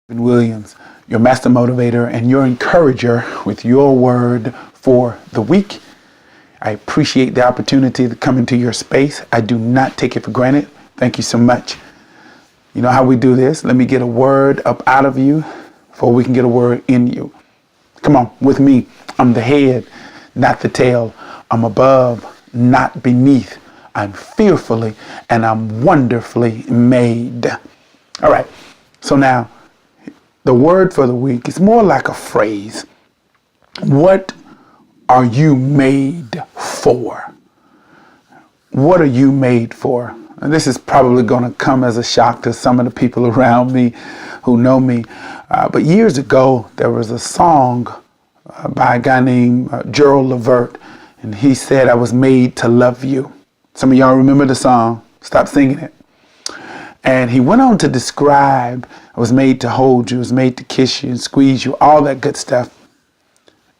Williams, your master motivator and your encourager with your word for the week. I appreciate the opportunity to come into your space. I do not take it for granted. Thank you so much. You know how we do this. Let me get a word up out of you before we can get a word in you. Come on with me. I'm the head, not the tail. I'm above, not beneath. I'm fearfully and I'm wonderfully made. All right. So now, the word for the week is more like a phrase. What are you made for? What are you made for? And this is probably going to come as a shock to some of the people around me who know me. But years ago, there was a song by a guy named Gerald Levert. And he said, I was made to love you. Some of y'all remember the song. Stop singing it. And he went on to describe, I was made to hold you, I was made to kiss you and squeeze you, all that good stuff.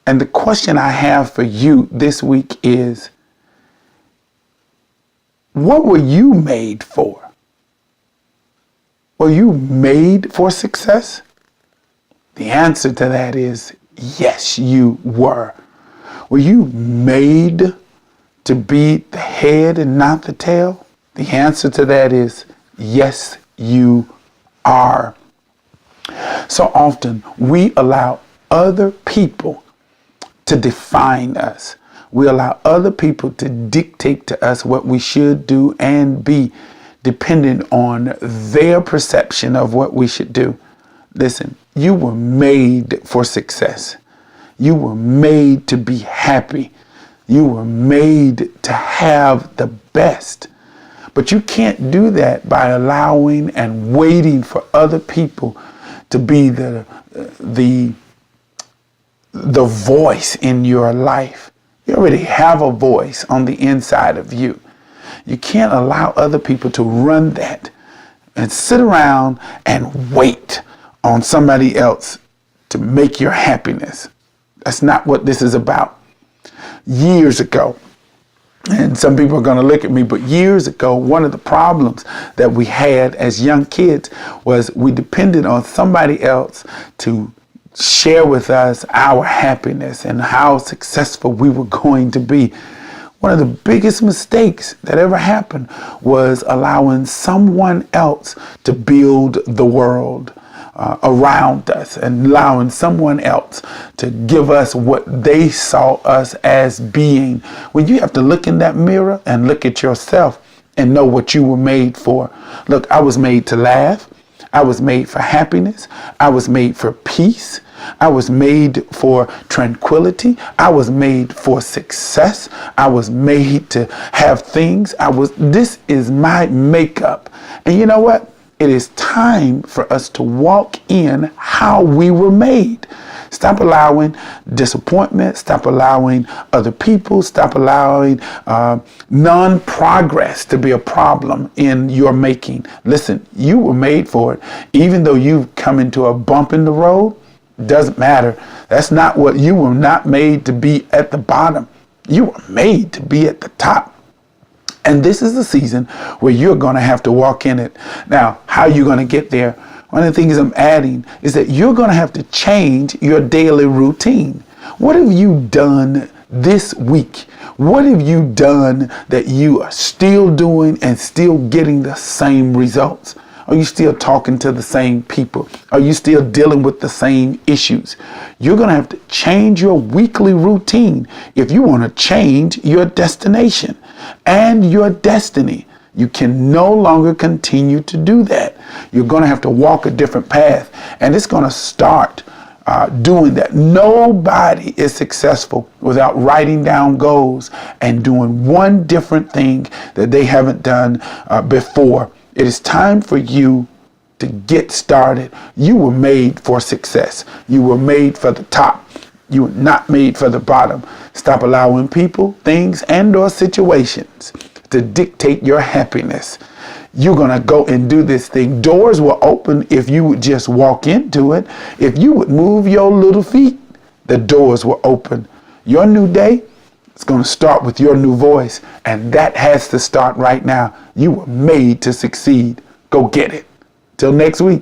And the question I have for you this week is, what were you made for? Were you made for success? The answer to that is yes, you were. Were you made to be the head and not the tail? The answer to that is yes, you are. So often we allow other people to define us. We allow other people to dictate to us what we should do and be, dependent on their perception of what we should do. Listen, you were made for success. You were made to be happy. You were made to have the best. But you can't do that by allowing and waiting for other people to be the voice in your life. You already have a voice on the inside of you. You can't allow other people to run that and sit around and wait on somebody else to make your happiness. That's not what this is about. Years ago, and some people are going to look at me, but years ago, one of the problems that we had as young kids was we depended on somebody else to share with us our happiness and how successful we were going to be. One of the biggest mistakes that ever happened was allowing someone else to build the world around us and allowing someone else to give us what they saw us as being. When you have to look in that mirror and look at yourself and know what you were made for. Look, I was made to laugh. I was made for happiness. I was made for peace. I was made for tranquility. I was made for success. I was made to have things. This is my makeup. And you know what? It is time for us to walk in how we were made. Stop allowing disappointment. Stop allowing other people. Stop allowing non-progress to be a problem in your making. Listen, you were made for it. Even though you've come into a bump in the road, doesn't matter. That's not what you were not made to be at the bottom. You were made to be at the top. And this is the season where you're going to have to walk in it. Now, how are you going to get there? One of the things I'm adding is that you're going to have to change your daily routine. What have you done this week? What have you done that you are still doing and still getting the same results? Are you still talking to the same people? Are you still dealing with the same issues? You're going to have to change your weekly routine if you want to change your destination and your destiny. You can no longer continue to do that. You're going to have to walk a different path, and it's going to start doing that. Nobody is successful without writing down goals and doing one different thing that they haven't done before. It is time for you to get started. You were made for success. You were made for the top. You were not made for the bottom. Stop allowing people, things, and or situations to dictate your happiness. You're going to go and do this thing. Doors will open if you would just walk into it. If you would move your little feet, the doors will open. Your new day, it's going to start with your new voice, and that has to start right now. You were made to succeed. Go get it. Till next week.